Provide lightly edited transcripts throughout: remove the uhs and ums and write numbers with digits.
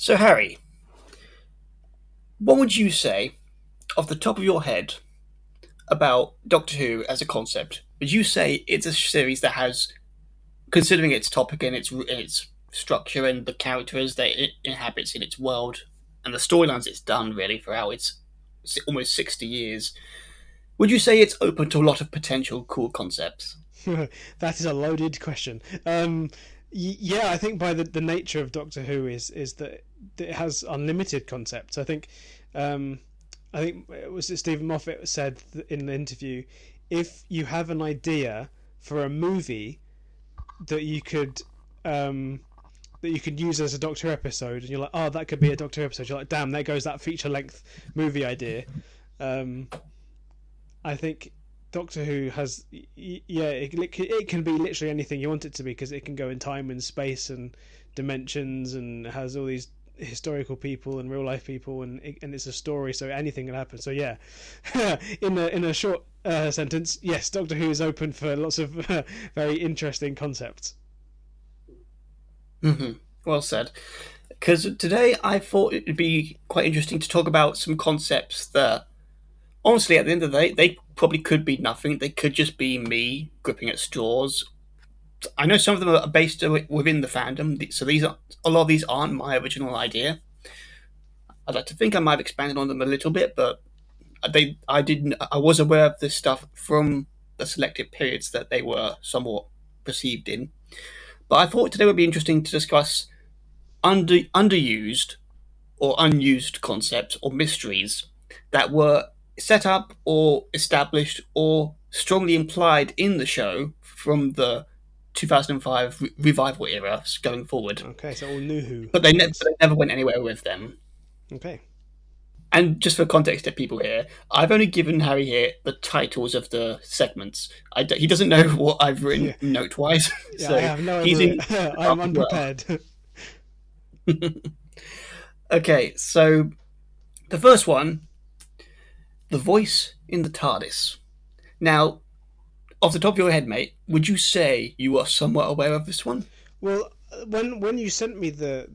So, Harry, what would you say, off the top of your head, about Doctor Who as a concept? Would you say it's a series that has, considering its topic and its structure and the characters that it inhabits in its world and the storylines it's done really throughout its almost 60 years? Would you say it's open to a lot of potential cool concepts? That is a loaded question. Yeah, I think by the nature of Doctor Who is that it has unlimited concepts. Um, I think it was Stephen Moffat said in the interview, if you have an idea for a movie that you could um, that you could use as a Doctor episode, and you're like, oh, that could be a Doctor episode. You're like, damn, there goes that feature length movie idea. Um, I think Doctor Who has, yeah, it can be literally anything you want it to be because it can go in time and space and dimensions and has all these historical people and real life people and it's a story, so anything can happen. So yeah, in a short sentence, yes, Doctor Who is open for lots of very interesting concepts. Hmm. Well said. Because today I thought it'd be quite interesting to talk about some concepts that, honestly, at the end of the day, they probably could be nothing. They could just be me gripping at straws. I know some of them are based within the fandom, so a lot of these aren't my original idea. I'd like to think I might have expanded on them a little bit, but I was aware of this stuff from the selected periods that they were somewhat perceived in. But I thought today would be interesting to discuss underused or unused concepts or mysteries that were set up or established or strongly implied in the show from the 2005 revival era going forward. Okay, so all new Who But things. they never went anywhere with them. Okay. And just for context to people here, I've only given Harry here the titles of the segments. He doesn't know what I've written Yeah, note wise, yeah. I so have no he's idea. in I'm as well. unprepared. Okay, so the first one, the voice in the TARDIS. Now, off the top of your head, mate, would you say you are somewhat aware of this one? Well, when you sent me the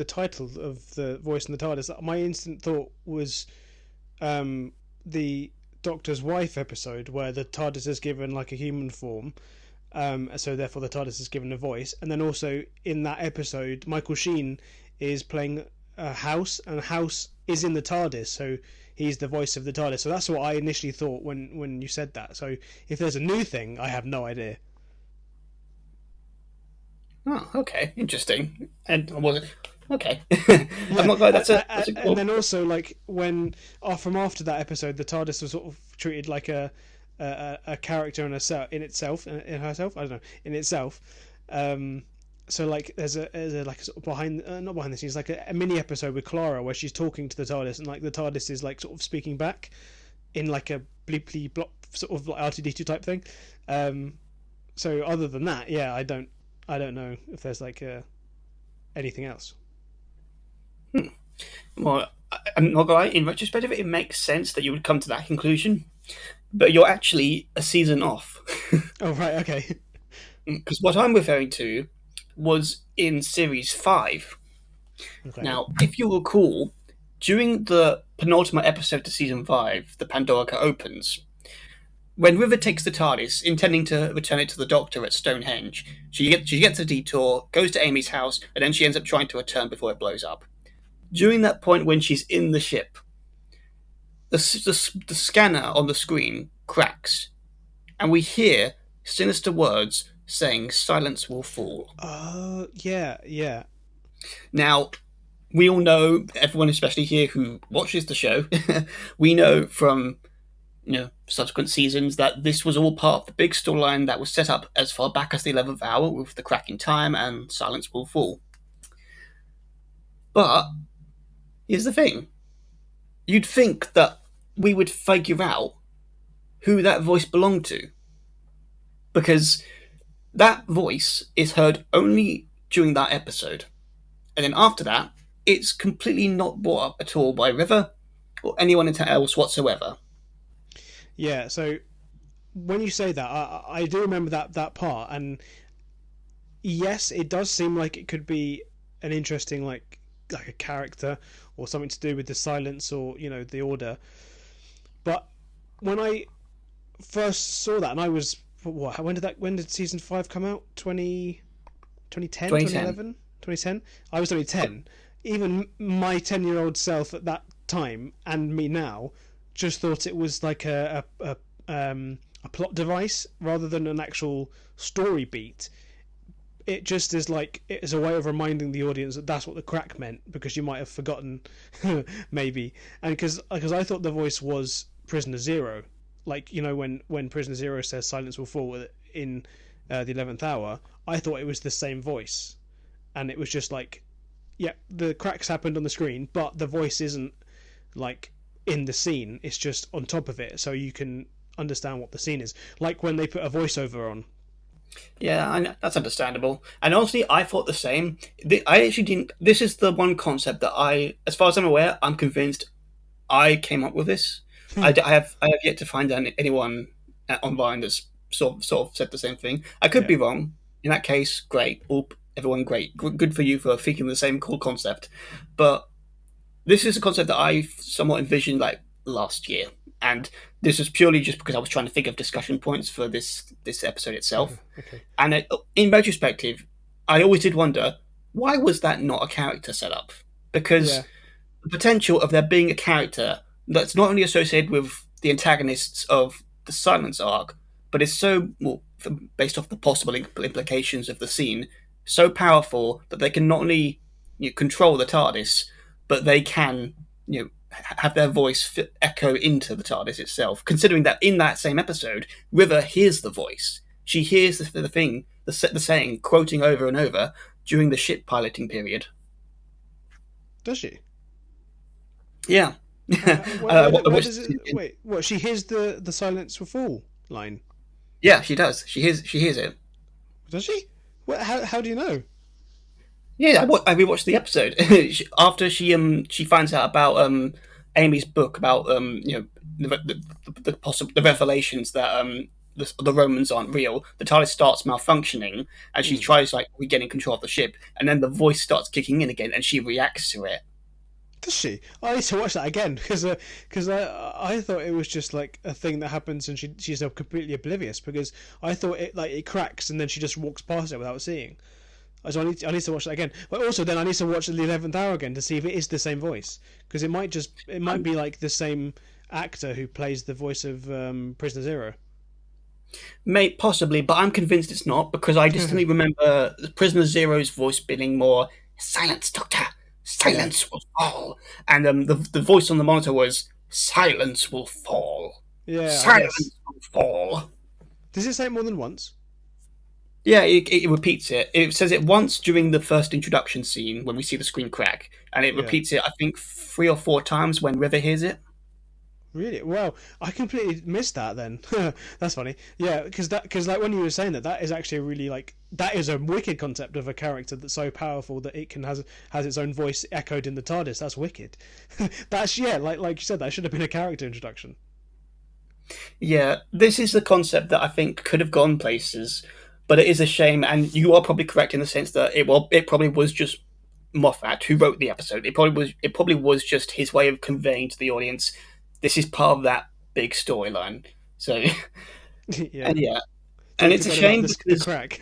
title of the voice in the TARDIS, my instant thought was the Doctor's Wife episode where the TARDIS is given like a human form, so therefore the TARDIS is given a voice, and then also in that episode, Michael Sheen is playing House, and House is in the TARDIS, so he's the voice of the TARDIS. So that's what I initially thought when you said that. So if there's a new thing, I have no idea. Oh, okay, interesting. And I wasn't okay. I'm Yeah, not glad. That's a and cool. then also like when from after that episode, the TARDIS was sort of treated like a character in itself in herself. I don't know in itself. Um, so like there's a like a sort of behind not behind the scenes like a mini episode with Clara where she's talking to the TARDIS and like the TARDIS is like sort of speaking back in like a bleeply blop sort of like R2D2 type thing. Um, so other than that, yeah, I don't know if there's like anything else. Well, I'm not gonna lie. In retrospect, it makes sense that you would come to that conclusion, but you're actually a season off. Oh right, okay. Because what I'm referring to was in series five. Okay. Now, if you recall, during the penultimate episode to season five, the Pandorica opens. When River takes the TARDIS, intending to return it to the Doctor at Stonehenge, she gets a detour, goes to Amy's house, and then she ends up trying to return before it blows up. During that point when she's in the ship, the scanner on the screen cracks, and we hear sinister words saying "Silence will fall." Oh yeah, yeah, Now, we all know, everyone especially here who watches the show, we know from subsequent seasons that this was all part of the big storyline that was set up as far back as the 11th hour with the cracking time and Silence will fall. But here's the thing: you'd think that we would figure out who that voice belonged to because that voice is heard only during that episode. And then after that, it's completely not brought up at all by River or anyone else whatsoever. yeah. So when you say that, I do remember that part, and yes, it does seem like it could be an interesting like like a character or something to do with the silence or the order. But when I first saw that, and I was what? When did season 5 come out? 2010, 2010. 2011, 2010. I was only 10. Even my 10-year-old self at that time and me now just thought it was like a plot device rather than an actual story beat. It just is like it is a way of reminding the audience that that's what the crack meant, because you might have forgotten maybe. And because I thought the voice was Prisoner Zero, like when Prisoner Zero says silence will fall in the 11th hour, I thought it was the same voice, and it was just like, yeah, the cracks happened on the screen, but the voice isn't like in the scene, it's just on top of it, so you can understand what the scene is, like when they put a voiceover on. Yeah, that's understandable. And honestly, I thought the same. I actually didn't. This is the one concept that as far as I'm aware, I'm convinced I came up with this. I have yet to find anyone online that's sort of said the same thing. I could Yeah. be wrong. In that case, great. Oop, everyone, great. Good for you for thinking the same cool concept. But this is a concept that I somewhat envisioned like last year, and this is purely just because I was trying to think of discussion points for this episode itself. Okay. And in retrospective, I always did wonder, why was that not a character setup? Because Yeah. the potential of there being a character that's not only associated with the antagonists of the Silence arc, but is so, well, based off the possible implications of the scene, so powerful that they can not only control the TARDIS, but they can have their voice echo into the TARDIS itself. Considering that in that same episode, River hears the voice. She hears the thing, the saying, quoting over and over during the ship piloting period. Does she? Yeah. Where does it? Wait, what? She hears the silence will fall line. Yeah, she does. She hears it. Does she? What? How do you know? Yeah, I rewatched the episode after she finds out about Amy's book about the possible the revelations that the Romans aren't real. The TARDIS starts malfunctioning, and she Mm. tries like regaining control of the ship, and then the voice starts kicking in again, and she reacts to it. Does she? I need to watch that again because I thought it was just like a thing that happens and she's completely oblivious, because I thought it cracks and then she just walks past it without seeing. So I need to watch that again. But also then I need to watch the 11th hour again to see if it is the same voice, because it might be like the same actor who plays the voice of Prisoner Zero. May possibly, but I'm convinced it's not because I distinctly remember Prisoner Zero's voice being more "Silence, Doctor, Yeah. silence will fall," and the voice on the monitor was "Silence will fall, Yeah, I guess. silence will fall." Does it say it more than once? Yeah, it repeats it. It says it once during the first introduction scene when we see the screen crack, and it Yeah. repeats it I think 3 or 4 times when River hears it. Really? Well, I completely missed that then. That's funny. Yeah, because like when you were saying that is actually really like that is a wicked concept of a character that's so powerful that it can has its own voice echoed in the TARDIS. That's wicked. That's yeah, like you said, that should have been a character introduction. Yeah, this is the concept that I think could have gone places, but it is a shame. And you are probably correct in the sense that it probably was just Moffat who wrote the episode. It probably was just his way of conveying to the audience this is part of that big storyline. So Yeah. and yeah, and Totally it's a forgot about shame this the because crack.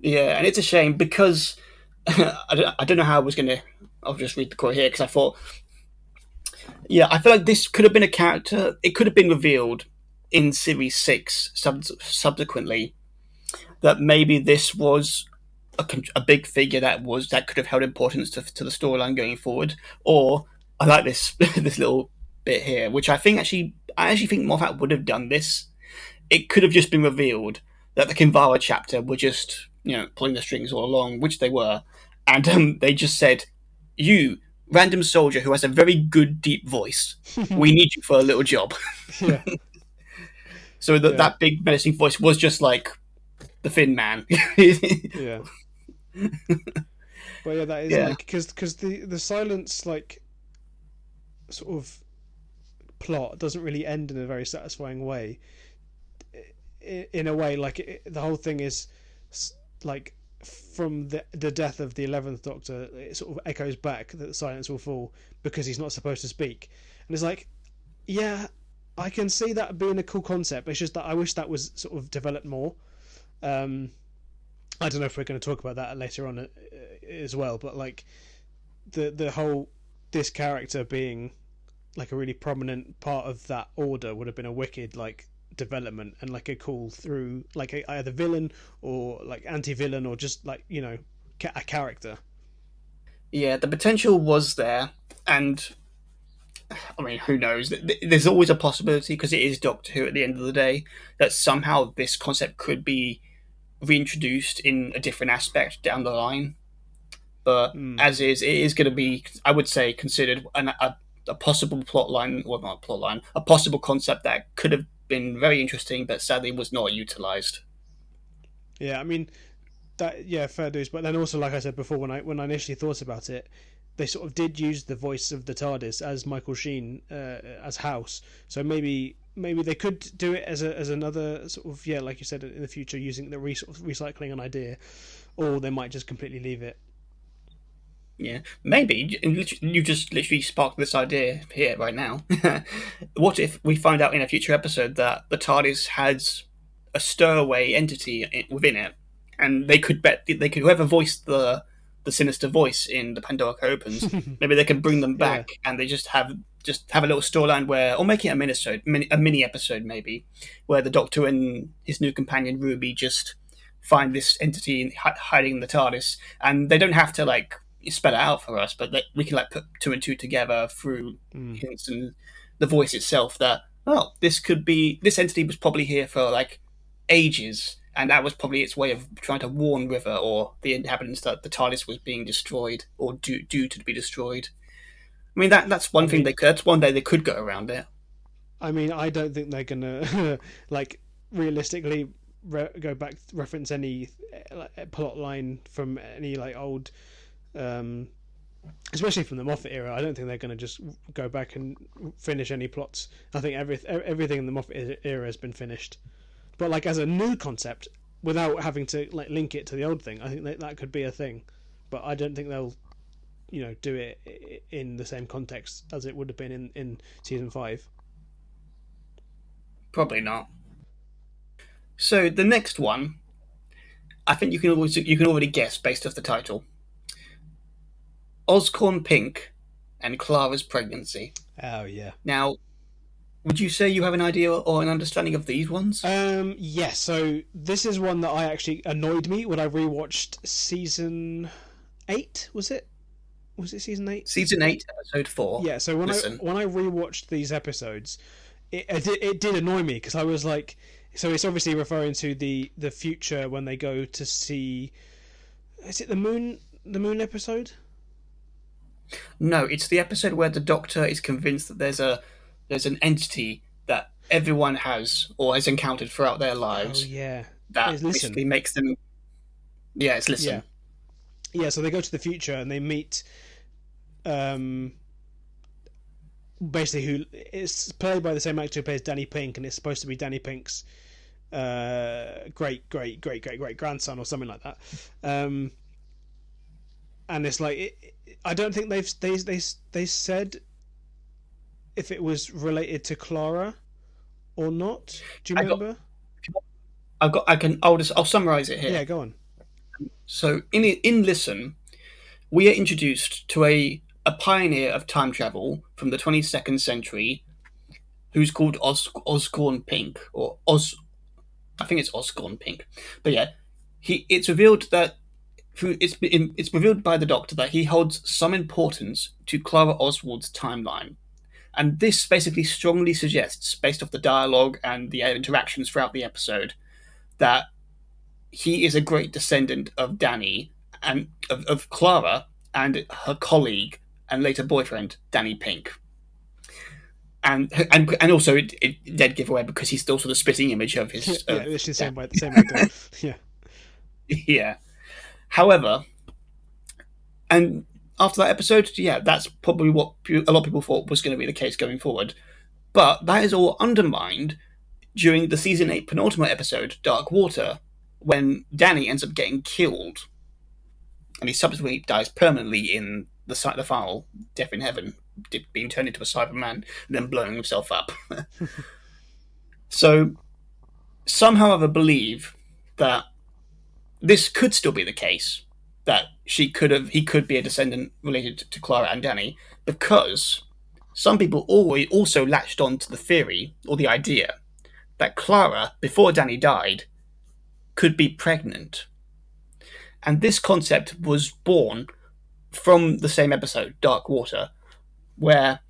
yeah, and it's a shame because I don't know how I was gonna. I'll just read the quote here because I thought yeah, I feel like this could have been a character. It could have been revealed in Series 6 subsequently that maybe this was a big figure that could have held importance to the storyline going forward. Or I like this this little bit here, which I actually think Moffat would have done this. It could have just been revealed that the Kinvara chapter were just pulling the strings all along, which they were, and they just said, "You random soldier who has a very good deep voice, we need you for a little job." Yeah. So that Yeah. that big menacing voice was just like the Thin Man. Yeah. But yeah, that is Yeah. like because the silence like sort of plot doesn't really end in a very satisfying way. In a way, like the whole thing is like from the death of the 11th Doctor, it sort of echoes back that the silence will fall because he's not supposed to speak. And it's like, yeah, I can see that being a cool concept. It's just that I wish that was sort of developed more. Um, I don't know if we're going to talk about that later on as well, but like the whole this character being like a really prominent part of that order would have been a wicked like development and like a cool through like either villain or like anti-villain or just like a character. Yeah, the potential was there, and I mean, who knows? There's always a possibility because it is Doctor Who at the end of the day that somehow this concept could be reintroduced in a different aspect down the line. But Mm. as is, it is going to be, I would say, considered a possible plot line, well, not a plot line, a possible concept that could have been very interesting, but sadly was not utilized. Yeah, I mean that. Yeah, fair dues. But then also, like I said before, when I initially thought about it, they sort of did use the voice of the TARDIS as Michael Sheen as House. So maybe they could do it as another sort of, yeah, like you said, in the future using the sort of recycling an idea, or they might just completely leave it. Yeah, maybe you just literally sparked this idea here right now. What if we find out in a future episode that the TARDIS has a stowaway entity within it, and they could whoever voiced the sinister voice in the Pandora opens, maybe they can bring them Yeah. back, and they just have a little storyline where, or make it a mini episode maybe, where the Doctor and his new companion Ruby just find this entity hiding in the TARDIS, and they don't have to like spell it out for us, but we can like put two and two together through Mm. hints and the voice itself that this entity was probably here for like ages, and that was probably its way of trying to warn River or the inhabitants that the TARDIS was being destroyed or due to be destroyed. I mean that's I one thing mean, they could. That's one day they could go around it. I don't think they're gonna like realistically go back reference any plot line from any like old, um, especially from the Moffat era. I don't think they're going to just go back and finish any plots. I think everything in the Moffat era has been finished. But like as a new concept, without having to like link it to the old thing, I think that could be a thing. But I don't think they'll do it in the same context as it would have been in season 5. Probably not. So the next one, I think you can already guess based off the title. Oscorn Pink and Clara's pregnancy. Oh yeah. Now, would you say you have an idea or an understanding of these ones? Yeah, so this is one that I actually annoyed me when I rewatched season 8, was it? Was it season 8? Season 8, Episode 4. Yeah, so when I Listen, when I rewatched these episodes, it did annoy me because I was like, so it's obviously referring to the future when they go to see, is it the moon episode? no, it's the episode where the Doctor is convinced that there's an entity that everyone has or has encountered throughout their Oh lives yeah. that It's Listen. basically makes them. Yeah, it's Yeah. listen. Yeah, so they go to the future and they meet, um basically, who it's played by the same actor who plays Danny Pink, and it's supposed to be Danny Pink's great grandson or something like that. Um, and it's like I don't think they said if it was related to Clara or not. Do you I got. remember? I've got. I can. I'll summarize it here. Yeah, go on. So in listen, we are introduced to a pioneer of time travel from the 22nd century who's called Oscorn Pink or Oz. I think it's Oscorn Pink, but yeah, it's revealed that it's revealed by the Doctor that he holds some importance to Clara Oswald's timeline, and this basically strongly suggests, based off the dialogue and the interactions throughout the episode, that he is a great descendant of Danny and of Clara and her colleague and later boyfriend Danny Pink. And also it did give away because he's also the spitting image of Yeah, his yeah, of it's the Dan. same actor. Yeah. Yeah. However, and after that episode, yeah, that's probably what a lot of people thought was going to be the case going forward. But that is all undermined during the season 8 penultimate episode, Dark Water, when Danny ends up getting killed. and he subsequently dies permanently in the final Death in Heaven, being turned into a Cyberman and then blowing himself up. So somehow I believe that this could still be the case, that he could be a descendant related to Clara and Danny, because some people always also latched on to the theory or the idea that Clara, before Danny died, could be pregnant. And this concept was born from the same episode, Dark Water, where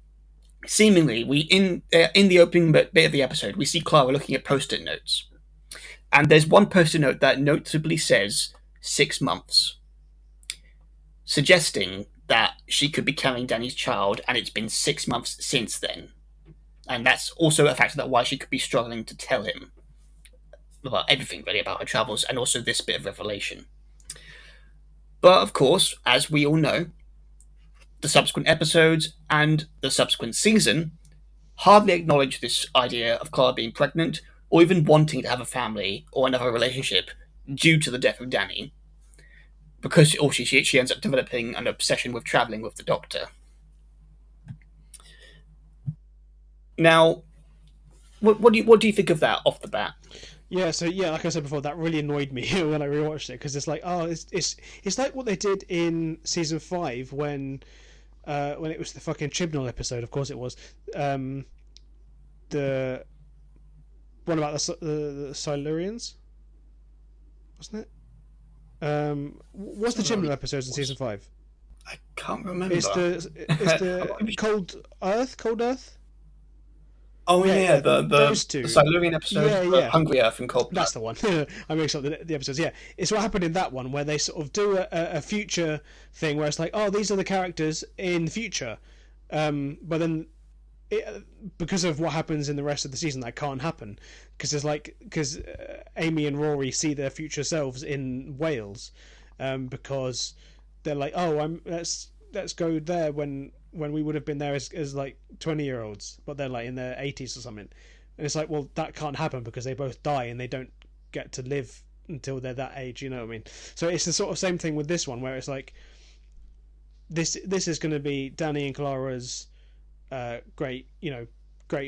seemingly in the opening bit of the episode we see Clara looking at post-it notes, and there's one post-it note that notably says 6 months, suggesting that she could be carrying Danny's child, and it's been 6 months since then. And that's also a factor that why she could be struggling to tell him about everything really about her travels, and also this bit of revelation. But of course, as we all know, the subsequent episodes and the subsequent season hardly acknowledge this idea of Clara being pregnant or even wanting to have a family or another relationship due to the death of Danny, because she ends up developing an obsession with traveling with the Doctor. Now, what do you think of that off the bat? Yeah, so yeah, like I said before, that really annoyed me when I rewatched it because it's like, oh, it's like what they did in season 5 when it was the fucking Chibnall episode. Of course, it was the one about the Silurians, wasn't it? What's the Chibnall episodes in season 5? I can't remember. It's the Cold Earth. Oh yeah, those two. the Silurian episode, Yeah. Hungry Earth and Cold That's Blood. the one. I mixed up the episodes. Yeah, it's what happened in that one where they sort of do a future thing where it's like, oh, these are the characters in the future, but then because of what happens in the rest of the season, that can't happen because Amy and Rory see their future selves in Wales, because they're like, oh, let's go there when we would have been there as like 20-year-olds, but they're like in their 80s or something. And it's like, well, that can't happen because they both die and they don't get to live until they're that age, you know what I mean? So it's the sort of same thing with this one where it's like this is going to be Danny and Clara's great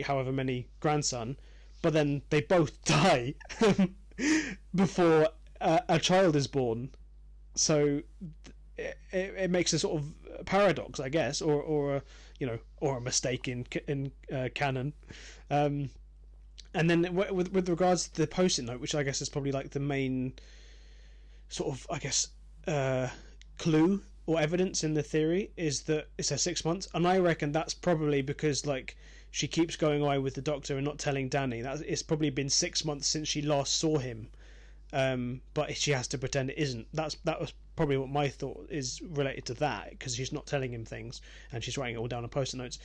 however many grandson, but then they both die before a child is born. So it makes a sort of paradox, I guess, or a mistake in canon. And then with regards to the post-it note, which I guess is probably like the main sort of, I guess, clue or evidence in the theory, is that it says 6 months, and I reckon that's probably because like she keeps going away with the Doctor and not telling Danny. That it's probably been 6 months since she last saw him. But she has to pretend it isn't. That was probably what my thought is related to that, because she's not telling him things and she's writing it all down on post-it notes.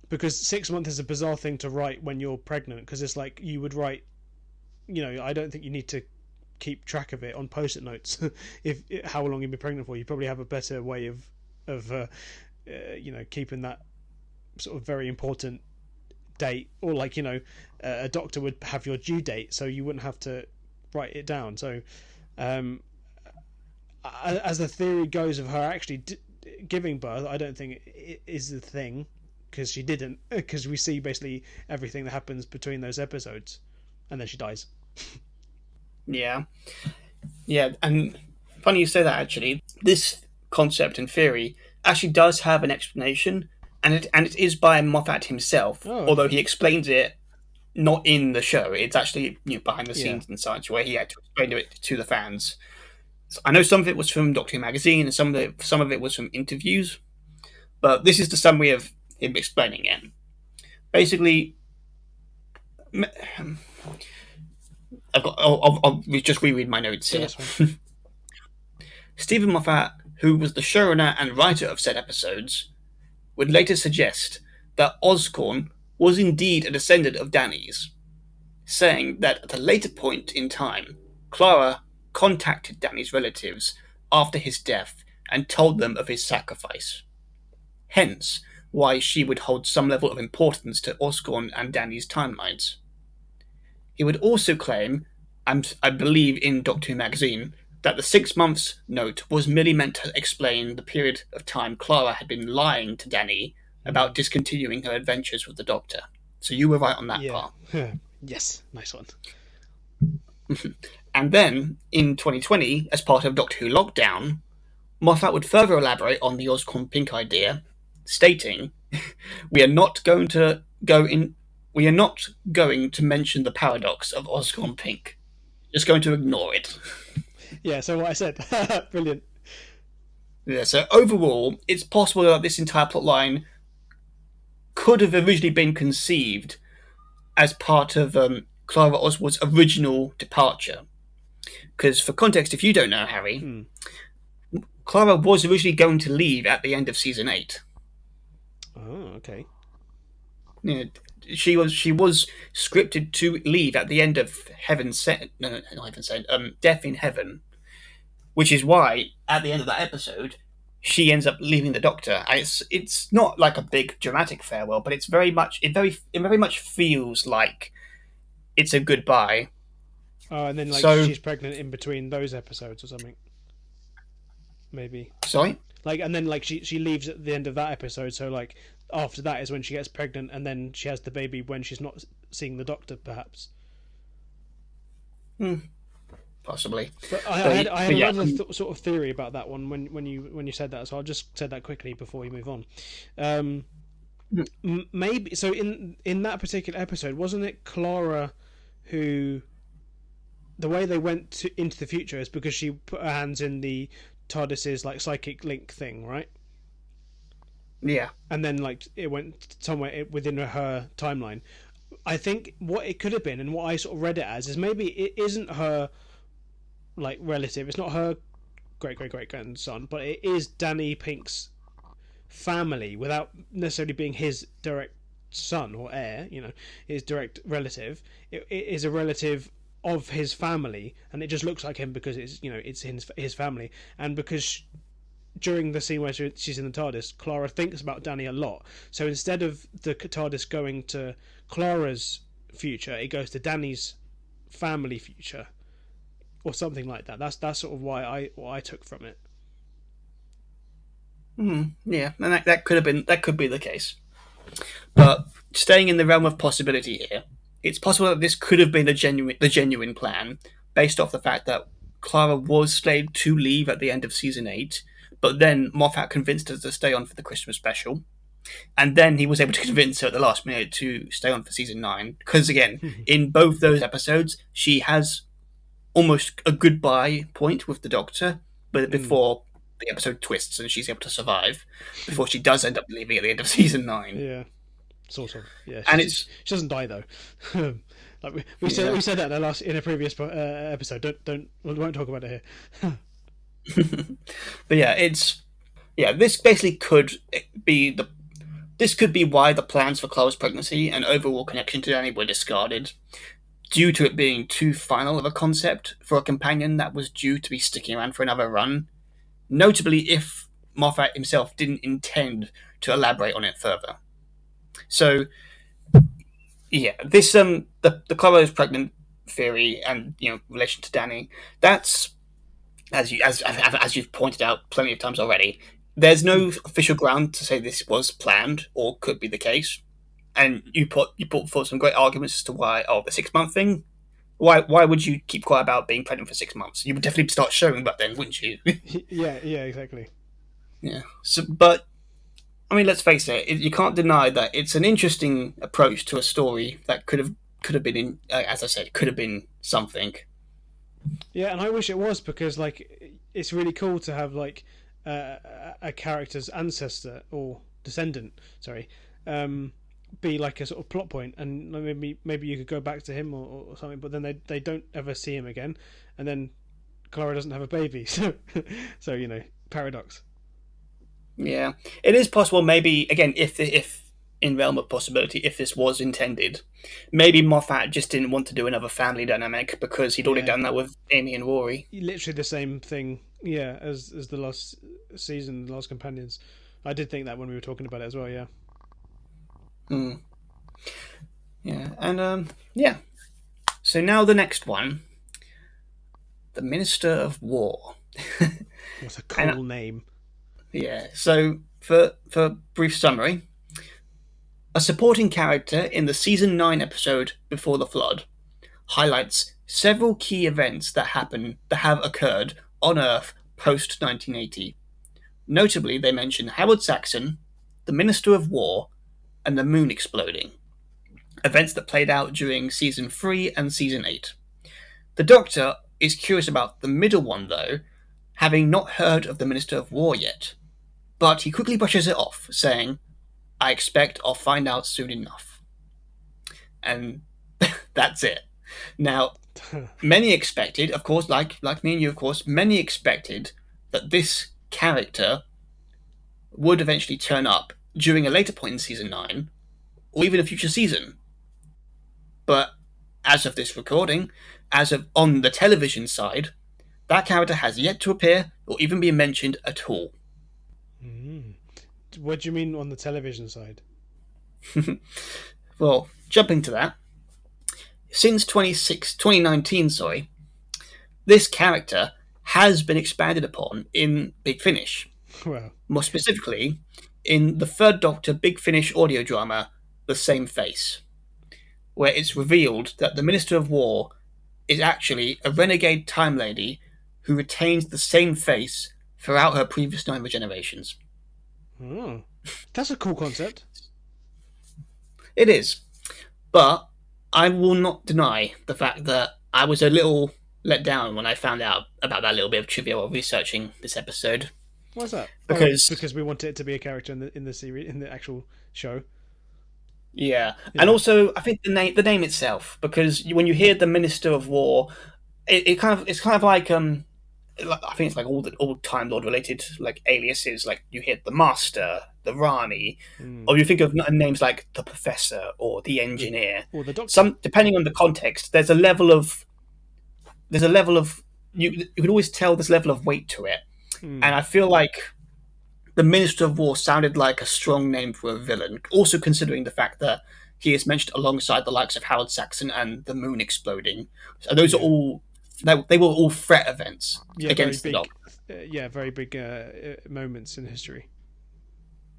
Because 6 months is a bizarre thing to write when you're pregnant, because it's like you would write, I don't think you need to keep track of it on post-it notes. If how long you've been pregnant for, you probably have a better way of keeping that sort of very important date, or like a doctor would have your due date, so you wouldn't have to write it down. So as the theory goes of her actually giving birth, I don't think it is the thing, because she didn't, because we see basically everything that happens between those episodes and then she dies. Yeah, and funny you say that. Actually, this concept and theory actually does have an explanation, and it is by Moffat himself. Oh, okay. Although he explains it not in the show, it's actually behind the scenes and such, where he had to explain it to the fans. So I know some of it was from Doctor Who magazine, and some of it was from interviews, but this is the summary of him explaining it. Basically, I'll just reread my notes here. Stephen Moffat, who was the showrunner and writer of said episodes, would later suggest that Oscorn was indeed a descendant of Danny's, saying that at a later point in time, Clara contacted Danny's relatives after his death and told them of his sacrifice. Hence, why she would hold some level of importance to Oscorn and Danny's timelines. He would also claim, and I believe in Doctor Who magazine, that the 6 months note was merely meant to explain the period of time Clara had been lying to Danny about Mm. discontinuing her adventures with the Doctor. So you were right on that Yeah. part. Yes, nice one. And then, in 2020, as part of Doctor Who Lockdown, Moffat would further elaborate on the Oscorn Pink idea, stating, "We are not going to go in. We are not going to mention the paradox of Oscorn Pink. Just going to ignore it." Yeah, so what I said. Brilliant. Yeah, so overall, it's possible that this entire plotline could have originally been conceived as part of Clara Oswald's original departure. Because, for context, if you don't know, Harry, Hmm. Clara was originally going to leave at the end of season 8. Oh, okay. Yeah, she was scripted to leave at the end of Heaven Sent. No, not Heaven Sent. Death in Heaven, which is why at the end of that episode, she ends up leaving the Doctor. And it's not like a big dramatic farewell, but it very much feels like it's a goodbye. Oh, and then like So she's pregnant in between those episodes or something. Maybe. sorry. Like, and then like she leaves at the end of that episode, so like after that is when she gets pregnant, and then she has the baby when she's not seeing the doctor, perhaps. Hmm, possibly. But I, I But, had I had but yeah, another sort of theory about that one when you said that, so I'll just say that quickly before we move on. Um, Maybe so in that particular episode, wasn't it Clara who the way they went into the future is because she put her hands in the TARDIS's like psychic link thing, right? yeah. And then like it went somewhere within her timeline. I think what it could have been and what I sort of read it as is maybe it isn't her like relative. It's not her great grandson, but it is Danny Pink's family without necessarily being his direct son or heir. His direct relative. It is a relative of his family, and it just looks like him because it's his family, and because during the scene where she's in the TARDIS, Clara thinks about Danny a lot. So instead of the TARDIS going to Clara's future, it goes to Danny's family future, or something like that. That's sort of what I took from it. Yeah, and that could be the case. But staying in the realm of possibility here, it's possible that this could have been the genuine plan, based off the fact that Clara was slated to leave at the end of season 8, but then Moffat convinced her to stay on for the Christmas special, and then he was able to convince her at the last minute to stay on for season 9. Because again, in both those episodes, she has almost a goodbye point with the Doctor, but Mm. before the episode twists and she's able to survive, before she does end up leaving at the end of season 9. Yeah, sort of. Yeah, And she doesn't die though. Like yeah. we said that in a previous episode. We won't talk about it here. But yeah, this basically could be why the plans for Clara's pregnancy and overall connection to Danny were discarded, due to it being too final of a concept for a companion that was due to be sticking around for another run. Notably, if Moffat himself didn't intend to elaborate on it further. So yeah, this the Clara is pregnant theory and relation to Danny, that's as you've pointed out plenty of times already. There's no official ground to say this was planned or could be the case, and you put forth some great arguments as to why. Oh, the 6 month thing. Why would you keep quiet about being pregnant for 6 months? You would definitely start showing back then, wouldn't you? Yeah, exactly. Yeah. So, but I mean, let's face it. You can't deny that it's an interesting approach to a story that could have been as I said, could have been something. Yeah, and I wish it was because like it's really cool to have like a character's ancestor or descendant, sorry, be like a sort of plot point, and maybe you could go back to him or something. But then they don't ever see him again, and then Clara doesn't have a baby, so paradox. Yeah, it is possible. Maybe again, if in realm of possibility, if this was intended, maybe Moffat just didn't want to do another family dynamic because he'd already Yeah, done that with Amy and Rory. literally the same thing. Yeah, as the last season, the last companions. I did think that when we were talking about it as well. Yeah. Hmm. Yeah, and yeah. So now the next one. the Minister of War. What a And cool name. yeah, so for brief summary, a supporting character in the season 9 episode Before the Flood highlights several key events that have occurred on Earth post 1980. Notably, they mention Howard Saxon, the Minister of War, and the moon exploding, events that played out during season 3 and season 8. The Doctor is curious about the middle one, though, having not heard of the Minister of War yet, but he quickly brushes it off, saying, I expect I'll find out soon enough. And that's it. Now, many expected, of course, like me and you, of course, many expected that this character would eventually turn up during a later point in season 9, or even a future season. But as of this recording, as of on the television side, that character has yet to appear or even be mentioned at all. Mm. What do you mean on the television side? Well, jumping to that, since 2019, sorry, this character has been expanded upon in Big Finish. Well, More specifically, in the Third Doctor Big Finish audio drama, The Same Face, where it's revealed that the Minister of War is actually a renegade time lady who retains the same face throughout her previous 9 regenerations. oh, that's a cool concept. It is, but I will not deny the fact that I was a little let down when I found out about that little bit of trivia while researching this episode. Why's that? Oh, Because, because we want it to be a character in the series in the actual show. yeah, and Yeah. also I think the name itself, because when you hear the Minister of War, it's kind of like I think it's like all Time Lord related like aliases. Like you hear the Master, the Rani, Mm. or you think of names like the Professor or the The Engineer. or the Doctor. Some depending on the context, there's a level of you can always tell there's a level of weight to it, and Mm. I feel like the Minister of War sounded like a strong name for a villain. Also considering the fact that he is mentioned alongside the likes of Howard Saxon and the moon exploding. So those are Yeah. all they were all threat events Yeah. Very against the big. Doctor. Yeah. Very big moments in history.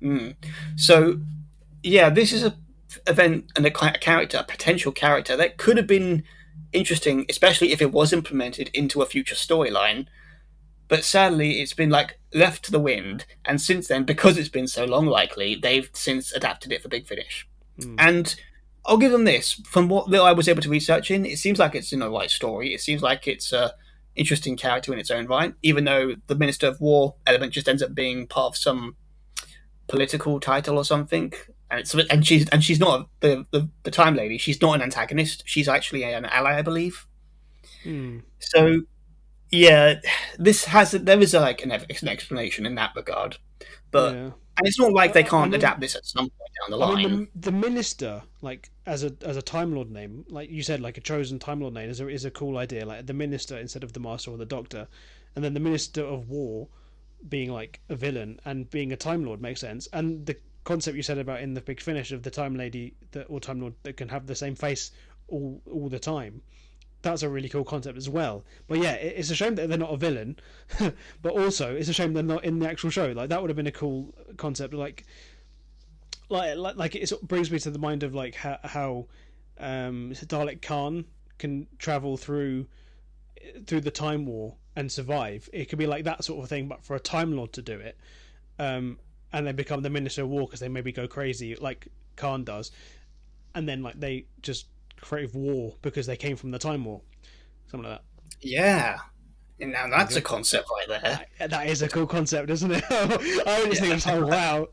Mm. So yeah, this is a event and a character, a potential character that could have been interesting, especially if it was implemented into a future storyline. But sadly, it's been like left to the wind, and since then, because it's been so long, likely they've since adapted it for Big Finish. Mm. And I'll give them this: from what little I was able to research in, it seems like it's in the right story. It seems like it's a interesting character in its own right, even though the Minister of War element just ends up being part of some political title or something. And she's not the Time Lady. She's not an antagonist. She's actually an ally, I believe. Mm. So yeah, there is an explanation in that regard, but Yeah. and it's not like they I can't mean, adapt this at some point down the I mean line. the minister, like as a Time Lord name, like you said, like a chosen Time Lord name is a cool idea. Like the minister instead of the master or the doctor, and then the Minister of War being like a villain and being a Time Lord makes sense. And the concept you said about in the Big Finish of the Time Lady that or Time Lord that can have the same face all the time. That's a really cool concept as well. But yeah, it's a shame that they're not a villain, but also it's a shame they're not in the actual show. Like that would have been a cool concept. Like it sort of brings me to the mind of like how Dalek Khan can travel through the Time War and survive. It could be like that sort of thing, but for a Time Lord to do it, and then become the Minister of War because they maybe go crazy like Khan does, and then like they just create war because they came from the Time War, something like that. Yeah, and now There you that's a go. concept right there. That is a cool concept, isn't it? I always think Yeah, I'm so wow.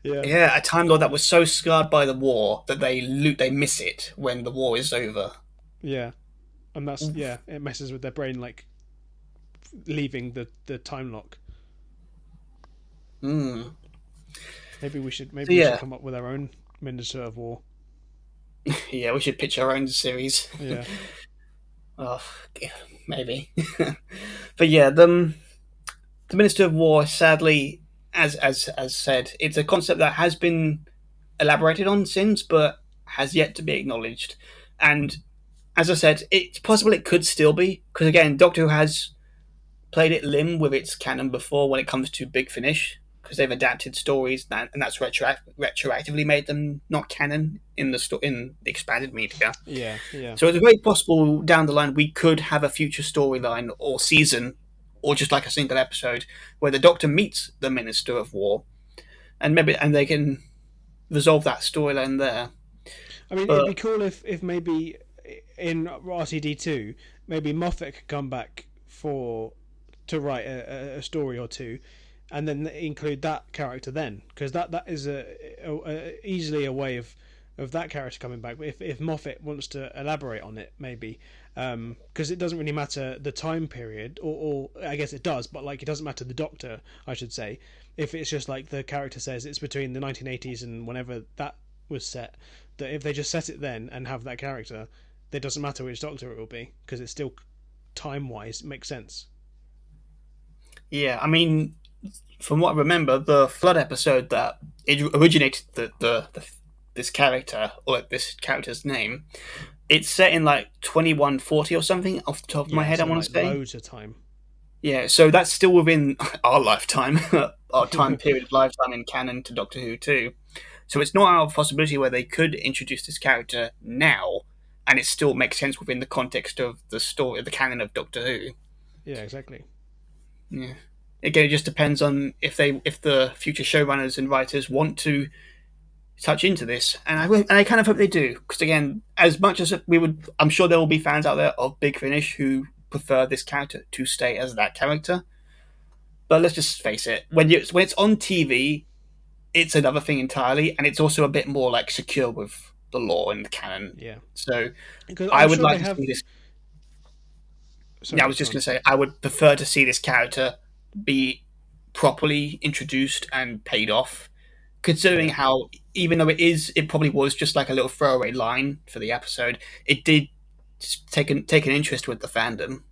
Yeah, yeah, a Time Lord that was so scarred by the war that they miss it when the war is over. yeah, and that's yeah, it messes with their brain like leaving the time lock. Mm. Maybe So we should yeah, come up with our own Minister of War. yeah, we should pitch our own series. Yeah. Oh, maybe. But yeah, the Minister of War, sadly, as said, it's a concept that has been elaborated on since, but has yet to be acknowledged. And as I said, it's possible it could still be because again, Doctor Who has played it limb with its canon before when it comes to Big Finish because they've adapted stories and that's retroactively made them not canon in in the expanded media. Yeah, yeah. So it's very possible down the line we could have a future storyline or season, or just like a single episode where the Doctor meets the Minister of War, and maybe and they can resolve that storyline there. I mean, it'd But be cool if maybe in RTD2, maybe Moffat could come back for to write a story or two, and then include that character then, because that is easily a way of that character coming back. But if Moffat wants to elaborate on it, maybe because it doesn't really matter the time period, or I guess it does, but like it doesn't matter the Doctor, I should say. If it's just like the character says it's between the 1980s and whenever that was set, that if they just set it then and have that character, it doesn't matter which Doctor it will be because it's still time wise makes sense. yeah, I mean, from what I remember, the Flood episode that it originated this character or like, this character's name, it's set in like 2140 or something off the top of my Yeah, head. I so want like to say, loads of time. yeah, so that's still within our lifetime, our time period of lifetime in canon to Doctor Who too. So it's not out of possibility where they could introduce this character now, and it still makes sense within the context of the story, the canon of Doctor Who. Yeah, exactly. Yeah. Again, it just depends on if the future showrunners and writers want to touch into this, and I kind of hope they do because again, as much as we would, I'm sure there will be fans out there of Big Finish who prefer this character to stay as that character. But let's just face it, when it's on TV, it's another thing entirely, and it's also a bit more like secure with the lore and the canon. Yeah, So because I I'm would sure they like to have. see this. Yeah, I Sorry, was go just on. going to say I would prefer to see this character be properly introduced and paid off, considering Yeah, how even though it probably was just like a little throwaway line for the episode, it did take an interest with the fandom.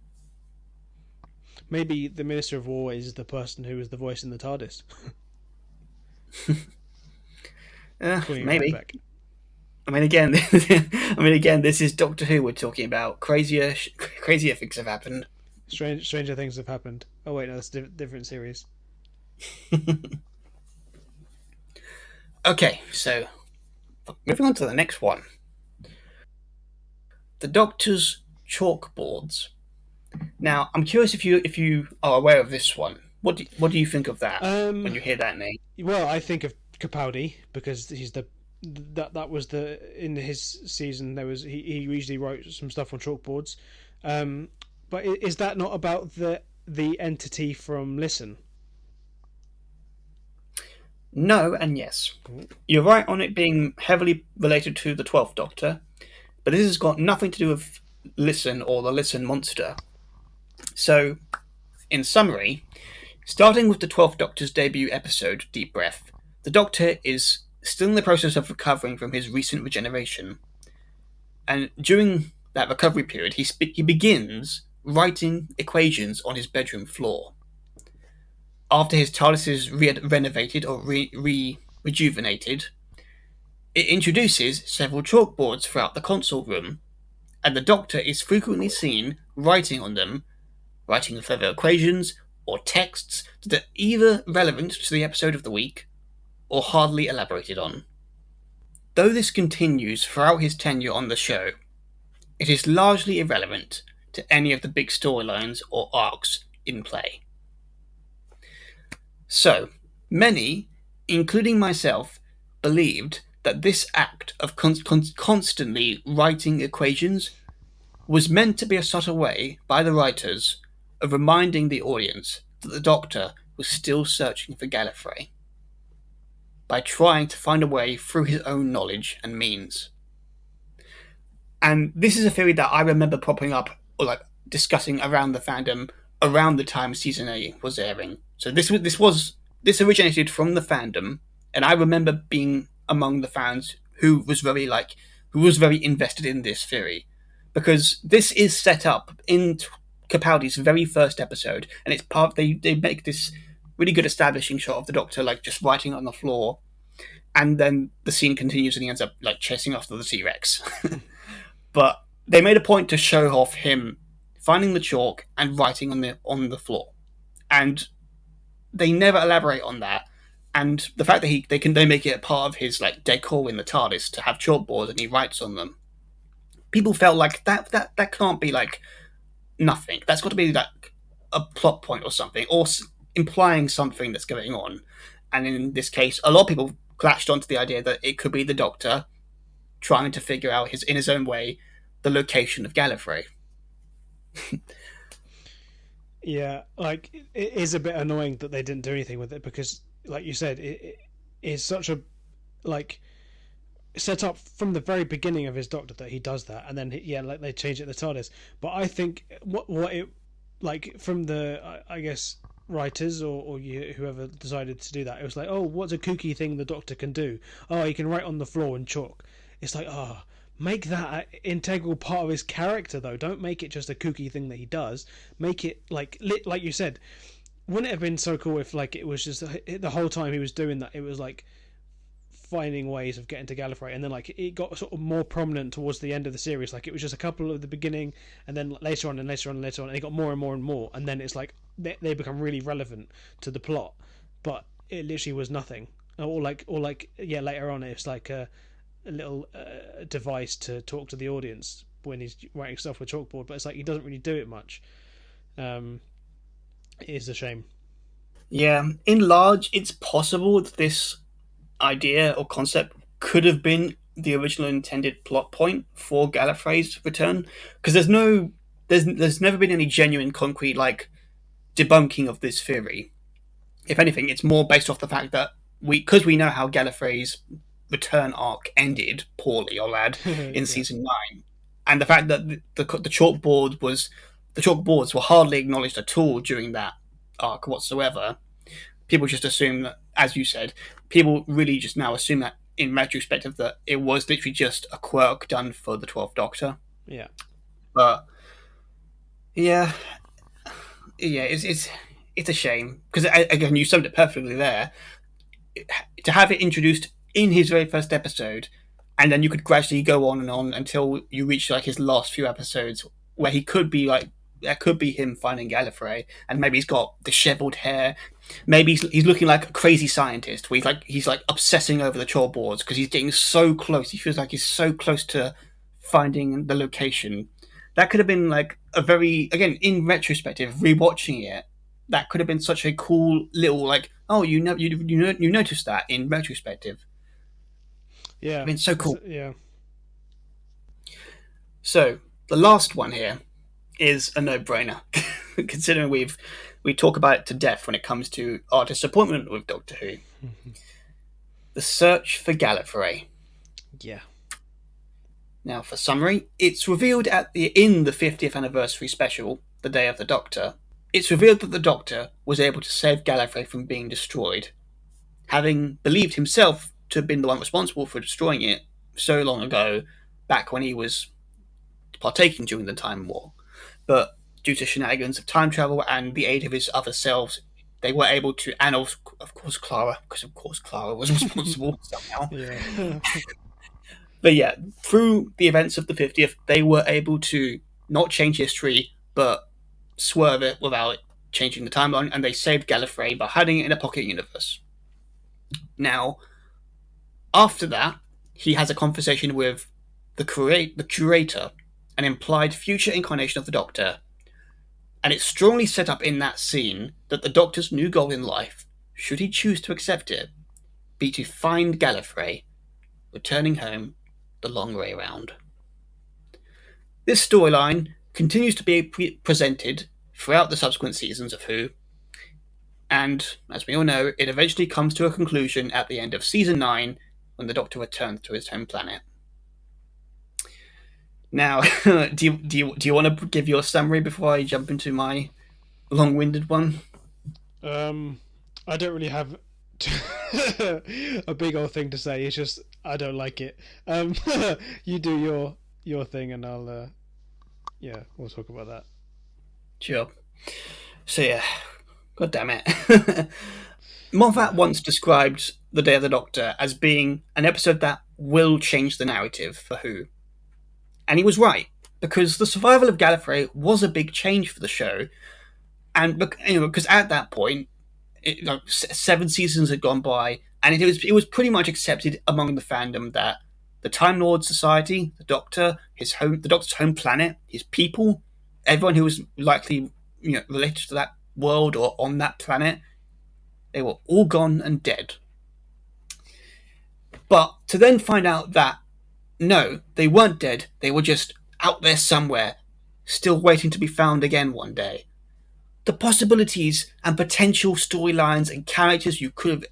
maybe the Minister of War is the person who was the voice in the TARDIS, bringing it right Maybe. back. I mean, again, again, this is Doctor Who we're talking about. Crazier things have happened. Stranger things have happened. Oh wait, no, that's a different series. Okay, so moving on to the next one, the Doctor's chalkboards. Now, I'm curious if you are aware of this one. What do you think of that Um, when you hear that name? well, I think of Capaldi because he's the that was the in his season there was he usually wrote some stuff on chalkboards. Um, but is that not about the entity from Listen? No and yes. You're right on it being heavily related to the 12th Doctor, but this has got nothing to do with Listen or the Listen monster. So, in summary, starting with the 12th Doctor's debut episode, Deep Breath, the Doctor is still in the process of recovering from his recent regeneration. And during that recovery period, he begins writing equations on his bedroom floor. After his TARDIS is renovated or rejuvenated, it introduces several chalkboards throughout the console room, and the Doctor is frequently seen writing on them, writing further equations or texts that are either relevant to the episode of the week or hardly elaborated on. Though this continues throughout his tenure on the show, it is largely irrelevant to any of the big storylines or arcs in play. So, many, including myself, believed that this act of constantly writing equations was meant to be a subtle way by the writers of reminding the audience that the Doctor was still searching for Gallifrey by trying to find a way through his own knowledge and means. And this is a theory that I remember popping up or like discussing around the fandom around the time season 8 was airing. So this originated from the fandom, and I remember being among the fans who was very invested in this theory because this is set up in Capaldi's very first episode, and it's part they make this really good establishing shot of the Doctor like just writing on the floor, and then the scene continues and he ends up like chasing after the T-Rex. But they made a point to show off him finding the chalk and writing on the floor, and they never elaborate on that. And the fact that they make it a part of his like decor in the TARDIS to have chalkboards and he writes on them, people felt like that can't be like nothing. That's got to be like a plot point or something, or implying something that's going on. And in this case, a lot of people clashed onto the idea that it could be the Doctor trying to figure out in his own way the location of Gallifrey. Yeah, like it is a bit annoying that they didn't do anything with it because, like you said, it is such a like set up from the very beginning of his Doctor that he does that, and then yeah, like they change it to the TARDIS. But I think what it like from the I guess writers or whoever decided to do that, it was like, oh, what's a kooky thing the Doctor can do? Oh, he can write on the floor in chalk. It's like, oh, make that an integral part of his character though. Don't make it just a kooky thing that he does. Make it like you said. Wouldn't it have been so cool if like it was just the whole time he was doing that? It was like finding ways of getting to Gallifrey, and then like it got sort of more prominent towards the end of the series. Like it was just a couple at the beginning, and then later on and later on and later on, and it got more and more and more, and then it's like they become really relevant to the plot, but it literally was nothing. Or like yeah, later on it's like a little device to talk to the audience when he's writing stuff with chalkboard, but it's like he doesn't really do it much. It is a shame. Yeah, in large, it's possible that this idea or concept could have been the original intended plot point for Gallifrey's return, because there's never been any genuine concrete like debunking of this theory. If anything, it's more based off the fact that we know how Gallifrey's return arc ended poorly, or lad, in Yeah, season 9, and the fact that the chalkboards were hardly acknowledged at all during that arc whatsoever. People just assume that, as you said, people really just now assume that in retrospective that it was literally just a quirk done for the 12th Doctor. yeah, But yeah, yeah, it's a shame because again, you summed it perfectly there. To have it introduced in his very first episode, and then you could gradually go on and on until you reach like his last few episodes, where he could be like that could be him finding Gallifrey, and maybe he's got dishevelled hair. Maybe he's looking like a crazy scientist, where he's like obsessing over the chalkboards because he's getting so close. He feels like he's so close to finding the location. That could have been like a very again in retrospective, rewatching it. That could have been such a cool little like oh you noticed that in retrospective. I yeah, mean, so cool. yeah. So the last one here is a no-brainer, considering we talk about it to death when it comes to our disappointment with Doctor Who. The search for Gallifrey. Yeah. Now, for summary, it's revealed in the 50th anniversary special, The Day of the Doctor. It's revealed that the Doctor was able to save Gallifrey from being destroyed, having believed himself to have been the one responsible for destroying it so long ago, back when he was partaking during the Time War. But due to shenanigans of time travel and the aid of his other selves, they were able to, and of course Clara, because of course Clara was responsible somehow. Yeah. But yeah, through the events of the 50th, they were able to not change history, but swerve it without changing the timeline, and they saved Gallifrey by hiding it in a pocket universe. Now, after that, he has a conversation with the curator, an implied future incarnation of the Doctor, and it's strongly set up in that scene that the Doctor's new goal in life, should he choose to accept it, be to find Gallifrey, returning home the long way round. This storyline continues to be presented throughout the subsequent seasons of Who, and as we all know, it eventually comes to a conclusion at the end of season 9 when the Doctor returns to his home planet. Now, do you want to give your summary before I jump into my long-winded one? I don't really have a big old thing to say. It's just I don't like it. You do your thing, and I'll yeah, we'll talk about that. Sure. So yeah, god damn it. Moffat once described The Day of the Doctor as being an episode that will change the narrative for Who. And he was right. because the survival of Gallifrey was a big change for the show, and because at that point, seven seasons had gone by, and it was pretty much accepted among the fandom that the Time Lord Society, the Doctor, the Doctor's home planet, his people, everyone who was likely related to that world or on that planet, they were all gone and dead. But to then find out that no, they weren't dead, they were just out there somewhere, still waiting to be found again one day. The possibilities and potential storylines and characters you could have,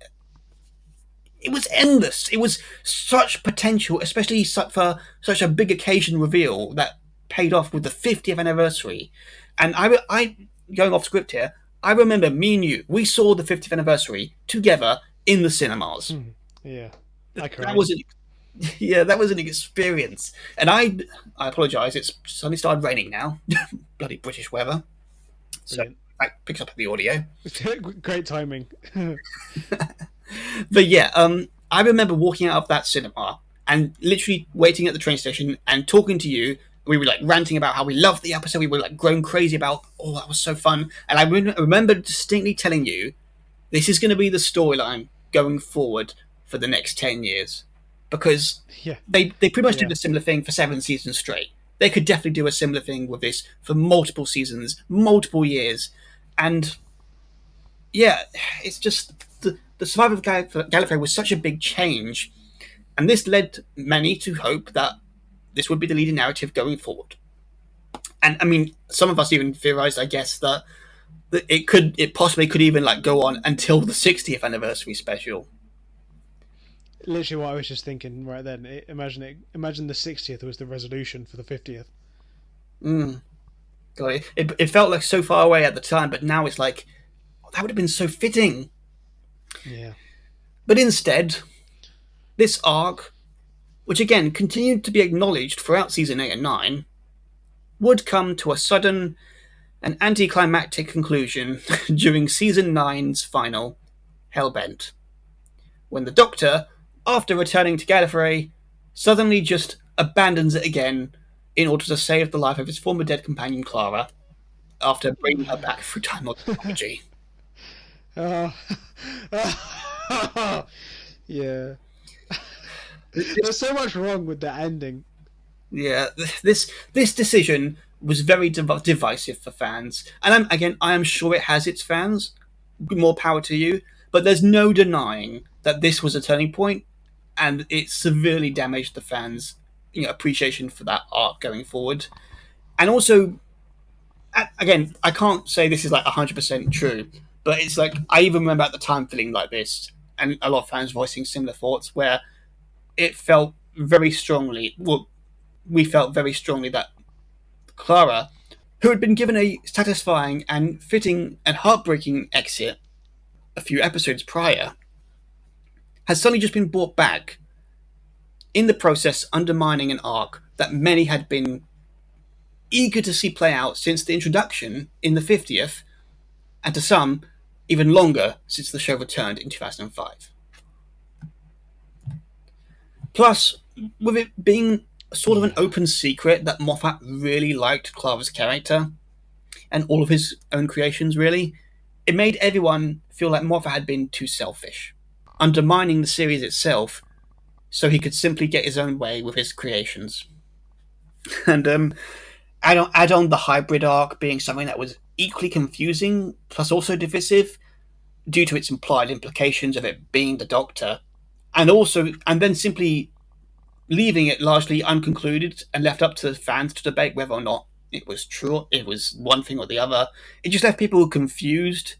it was endless. It was such potential, especially for such a big occasion reveal that paid off with the 50th anniversary. And going off script here, I remember me and you, we saw the 50th anniversary together in the cinemas. Yeah, I That cried. was an yeah, that was an experience. And I apologise. It's suddenly started raining now. Bloody British weather. So Brilliant. that picks up the audio. Great timing. But yeah, I remember walking out of that cinema and literally waiting at the train station and talking to you. We were like ranting about how we loved the episode. We were like growing crazy about, oh, that was so fun. And I remember distinctly telling you, this is going to be the storyline going forward for the next 10 years. Because Yeah, they pretty much did yeah. a similar thing for 7 seasons straight. They could definitely do a similar thing with this for multiple seasons, multiple years. And yeah, it's just the survival of Gallifrey was such a big change, and this led many to hope that this would be the leading narrative going forward. And I mean, some of us even theorized, I guess, that it possibly could even like go on until the 60th anniversary special. Literally, what I was just thinking right then. Imagine the 60th was the resolution for the 50th. Mm, God, it felt like so far away at the time, but now it's like, oh, that would have been so fitting. Yeah, But instead, this arc, which again continued to be acknowledged throughout season 8 and 9, would come to a sudden and anticlimactic conclusion during season nine's final, Hellbent, when the Doctor, after returning to Gallifrey, suddenly just abandons it again in order to save the life of his former dead companion Clara after bringing her back through time or technology. uh, yeah. There's so much wrong with that ending. Yeah, this decision was very divisive for fans, and I am sure it has its fans. More power to you, but there's no denying that this was a turning point, and it severely damaged the fans' appreciation for that art going forward. And also, again, I can't say this is like 100% true, but it's like I even remember at the time feeling like this, and a lot of fans voicing similar thoughts where it felt very strongly. Well, we felt very strongly that Clara, who had been given a satisfying and fitting and heartbreaking exit a few episodes prior, has suddenly just been brought back, in the process undermining an arc that many had been eager to see play out since the introduction in the 50th, and to some, even longer since the show returned in 2005. Plus, with it being sort of an Yeah. open secret that Moffat really liked Clara's character, and all of his own creations, really, it made everyone feel like Moffat had been too selfish, undermining the series itself so he could simply get his own way with his creations. And add on the hybrid arc being something that was equally confusing, plus also divisive, due to its implied implications of it being the Doctor, and then simply leaving it largely unconcluded and left up to fans to debate whether or not it was true, it was one thing or the other. It just left people confused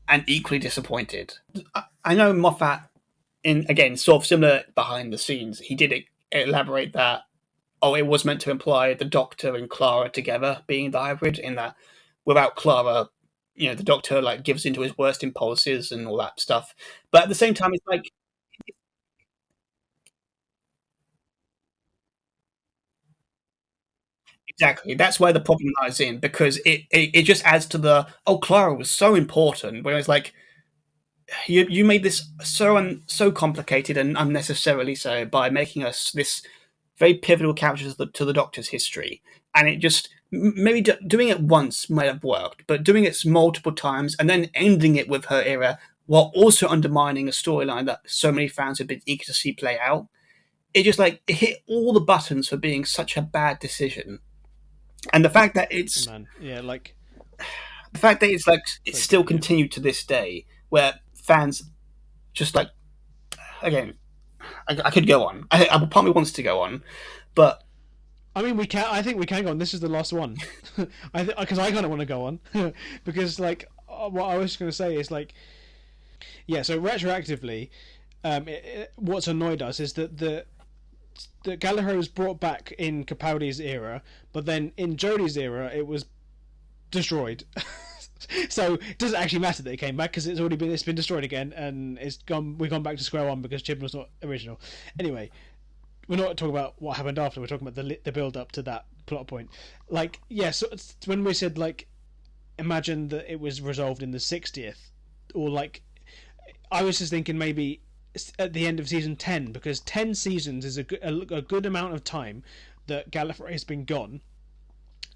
and equally disappointed. I know Moffat, in again sort of similar behind the scenes, he did elaborate that it was meant to imply the Doctor and Clara together being the hybrid, in that without Clara, the Doctor like gives into his worst impulses and all that stuff. But at the same time, it's like exactly that's where the problem lies in, because it just adds to the Clara was so important. Whereas like you made this so complicated and unnecessarily so by making us this very pivotal characters to the Doctor's history, and it just maybe doing it once might have worked, but doing it multiple times and then ending it with her era while also undermining a storyline that so many fans have been eager to see play out, it just like it hit all the buttons for being such a bad decision. And Man, yeah, like the fact that it's like it's sorry, still yeah. continued to this day, where fans just like again, I could go on. I part of me wants to go on, but I mean, we can. I think we can go on. This is the last one. Because I kind of want to go on because like what I was going to say is like yeah. So retroactively, what's annoyed us is that the Gallifrey was brought back in Capaldi's era, but then in Jodie's era it was destroyed. So it doesn't actually matter that it came back because it's been destroyed again and it's gone. We've gone back to square one because Chibnall's not original. Anyway, we're not talking about what happened after. We're talking about the build up to that plot point. Like, yeah, so when we said like, imagine that it was resolved in the 60th, or like, I was just thinking maybe at the end of season 10 because 10 seasons is a good amount of time that Gallifrey has been gone,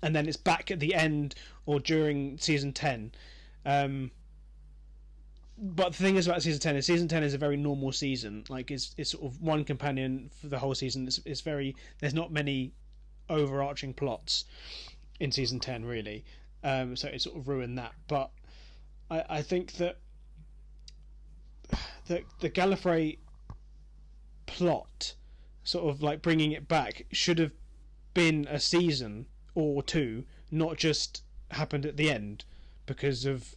and then it's back at the end or during season 10. Um, but the thing is about season 10 is a very normal season. Like it's sort of one companion for the whole season. It's very there's not many overarching plots in season 10 really. So it sort of ruined that. But I think that the Gallifrey plot, sort of like bringing it back, should have been a season or two, not just happened at the end because of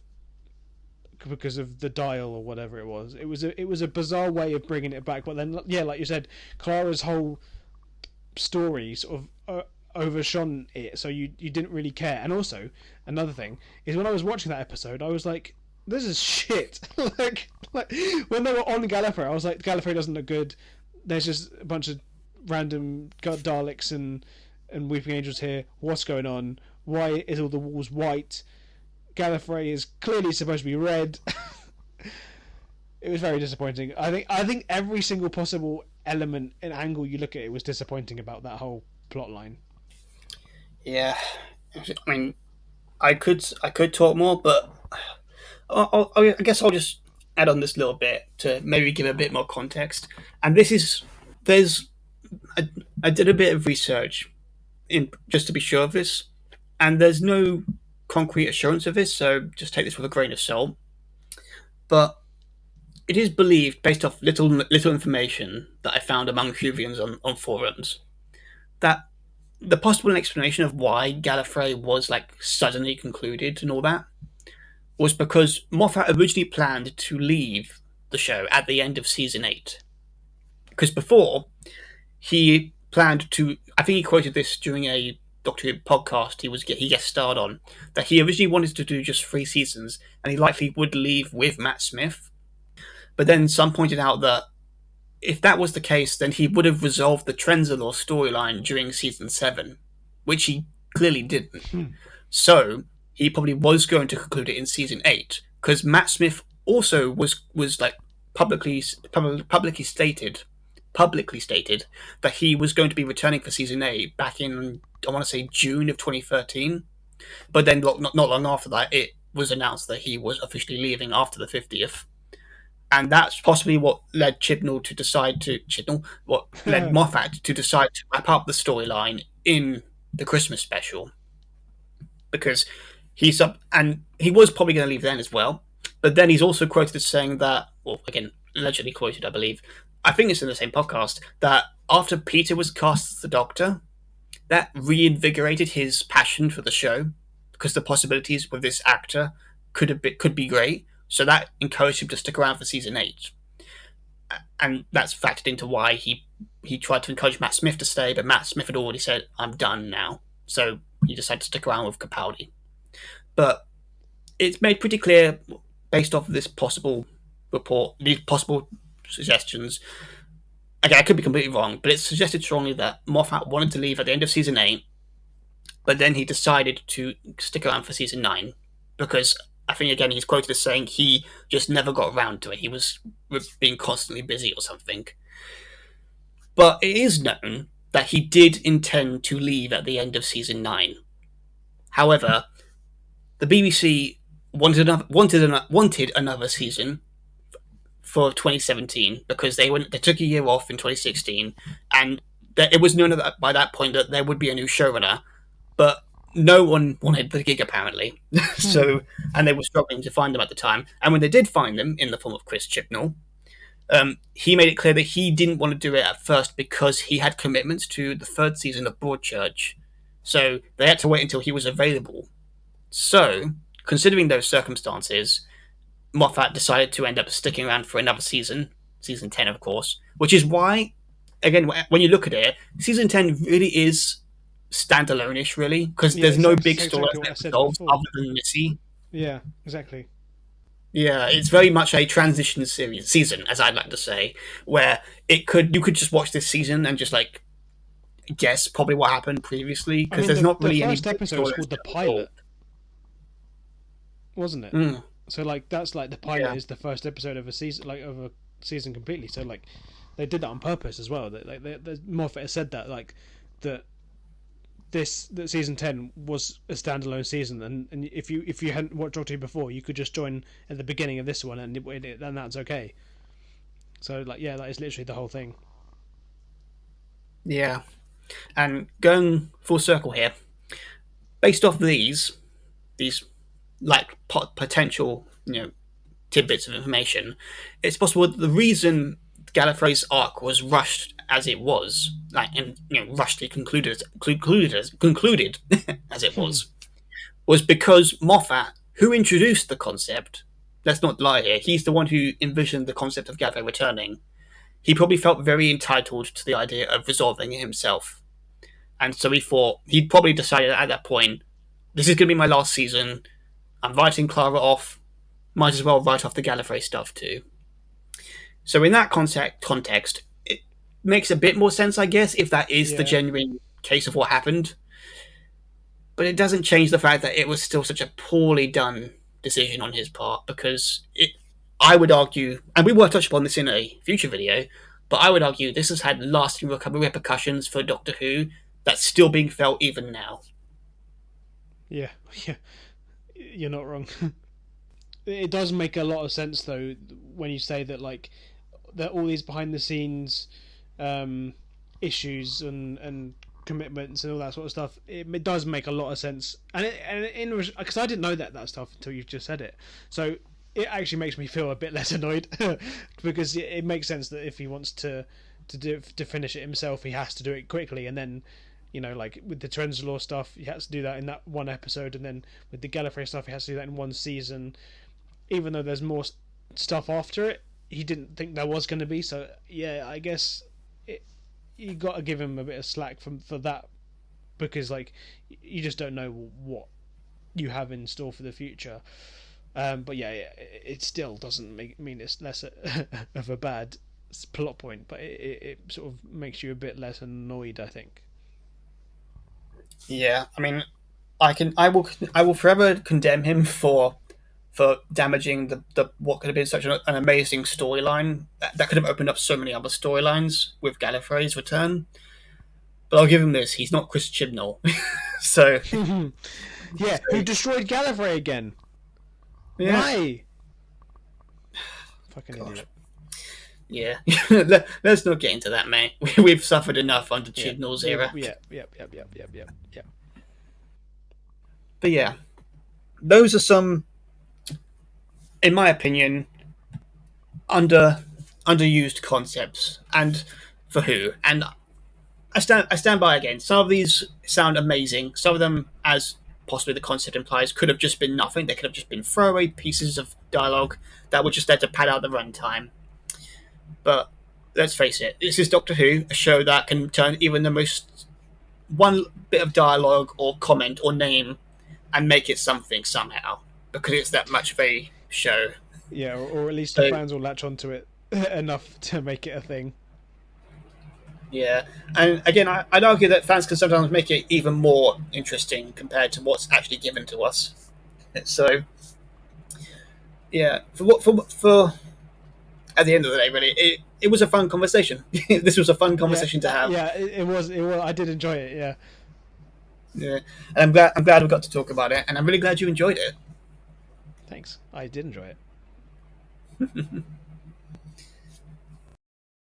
the dial or whatever it was. It was a bizarre way of bringing it back. But then, yeah, like you said, Clara's whole story sort of overshone it, so you didn't really care. And also, another thing is when I was watching that episode, I was like, "This is shit." like when they were on Gallifrey, I was like, "Gallifrey doesn't look good. There's just a bunch of random Daleks and Weeping Angels here. What's going on? Why is all the walls white? Gallifrey is clearly supposed to be red." It was very disappointing. I think every single possible element and angle you look at it was disappointing about that whole plot line. yeah, I mean, I could talk more, but I guess I'll just add on this little bit to maybe give a bit more context. And this is there's I, I did a bit of research in just to be sure of this, and there's no concrete assurance of this, so just take this with a grain of salt. But it is believed, based off little information that I found among Whovians on forums, that the possible explanation of why Gallifrey was like suddenly concluded and all that was because Moffat originally planned to leave the show at the end of season 8. Because before, he planned to, I think he quoted this during a Doctor Who podcast he guest starred on, that he originally wanted to do just 3 seasons and he likely would leave with Matt Smith. But then some pointed out that if that was the case, then he would have resolved the Trenzalore storyline during season 7, which he clearly didn't. So he probably was going to conclude it in season 8 because Matt Smith also was like publicly stated that he was going to be returning for season 8 back in, I want to say, June of 2013. But then not long after that, it was announced that he was officially leaving after the 50th. And that's possibly what led what led Moffat to decide to wrap up the storyline in the Christmas special, because he was probably going to leave then as well. But then he's also quoted as saying that, well, again, allegedly quoted, I believe. I think it's in the same podcast that after Peter was cast as the Doctor, that reinvigorated his passion for the show because the possibilities with this actor could be great. So that encouraged him to stick around for season 8, and that's factored into why he tried to encourage Matt Smith to stay, but Matt Smith had already said, "I'm done now," so he decided to stick around with Capaldi. But it's made pretty clear, based off of this possible report, these possible suggestions. Again, I could be completely wrong, but it's suggested strongly that Moffat wanted to leave at the end of season 8, but then he decided to stick around for season 9 because I think, again, he's quoted as saying he just never got around to it. He was being constantly busy or something. But it is known that he did intend to leave at the end of season 9. However, the BBC wanted another season for 2017 because they took a year off in 2016, and that it was known that by that point that there would be a new showrunner, but no one wanted the gig apparently. So, and they were struggling to find them at the time. And when they did find them in the form of Chris Chibnall, he made it clear that he didn't want to do it at first because he had commitments to the third season of Broadchurch. So they had to wait until he was available. So, considering those circumstances, Moffat decided to end up sticking around for another season 10, of course, which is why, again, when you look at it, season 10 really is standalone-ish, really, because Yeah, there's no big story exactly what I that said resolves before. other than Missy. Yeah, exactly. Yeah, it's very much a transition season, as I'd like to say, where you could just watch this season and just like guess probably what happened previously I because mean, there's not the really any first big episode was stories called the to resolve. pilot, wasn't it? Mm, So like that's like the pilot yeah, is the first episode of a season, like of a season completely. So like they did that on purpose as well. That like Moffat has said that like that that season 10 was a standalone season, and if you hadn't watched Doctor Who before, you could just join at the beginning of this one, and that's okay. So like yeah, that is literally the whole thing. yeah. And going full circle here, based off these like potential tidbits of information, it's possible that the reason Gallifrey's arc was rushed as it was, like and rushedly concluded as it was because Moffat, who introduced the concept, let's not lie here, he's the one who envisioned the concept of Gallifrey returning. He probably felt very entitled to the idea of resolving it himself, and so he'd probably decided at that point, this is going to be my last season. I'm writing Clara off. Might as well write off the Gallifrey stuff too. So in that context, it makes a bit more sense, I guess, if that is the Yeah, genuine case of what happened. But it doesn't change the fact that it was still such a poorly done decision on his part because I would argue, and we will touch upon this in a future video, but I would argue this has had lasting repercussions for Doctor Who that's still being felt even now. yeah, yeah. You're not wrong. It does make a lot of sense though when you say that like that all these behind the scenes um, issues and commitments and all that sort of stuff. It does make a lot of sense, and in because I didn't know that stuff until you've just said it. So it actually makes me feel a bit less annoyed because it makes sense that if he wants to finish it himself, he has to do it quickly, and then like with the Trenzalore stuff, he has to do that in that one episode, and then with the Gallifrey stuff, he has to do that in one season. Even though there's more stuff after it, he didn't think there was going to be. So yeah, I guess you got to give him a bit of slack for that because like you just don't know what you have in store for the future. But yeah, it still doesn't mean it's less of a bad plot point, but it sort of makes you a bit less annoyed, I think. Yeah, I mean, I will forever condemn him for damaging the what could have been such an amazing storyline that could have opened up so many other storylines with Gallifrey's return. But I'll give him this: he's not Chris Chibnall, so Yeah, who destroyed Gallifrey again? yeah. Why? Fucking Gosh. idiot. Yeah, let's not get into that, mate. We've suffered enough under Yeah, Chibnall's era. yeah. But yeah, those are some, in my opinion, underused concepts, and for who. And I stand by again. Some of these sound amazing. Some of them, as possibly the concept implies, could have just been nothing. They could have just been throwaway pieces of dialogue that were just there to pad out the runtime. But let's face it, this is Doctor Who, a show that can turn even the most one bit of dialogue or comment or name and make it something somehow because it's that much of a show. Yeah, or at least the So fans will latch onto it enough to make it a thing. yeah, and again, I'd argue that fans can sometimes make it even more interesting compared to what's actually given to us. So yeah, for at the end of the day, really, it was a fun conversation. This was a fun Yeah, conversation to have. yeah, it was. It was. I did enjoy it. Yeah. Yeah, and I'm glad we got to talk about it, and I'm really glad you enjoyed it. Thanks. I did enjoy it.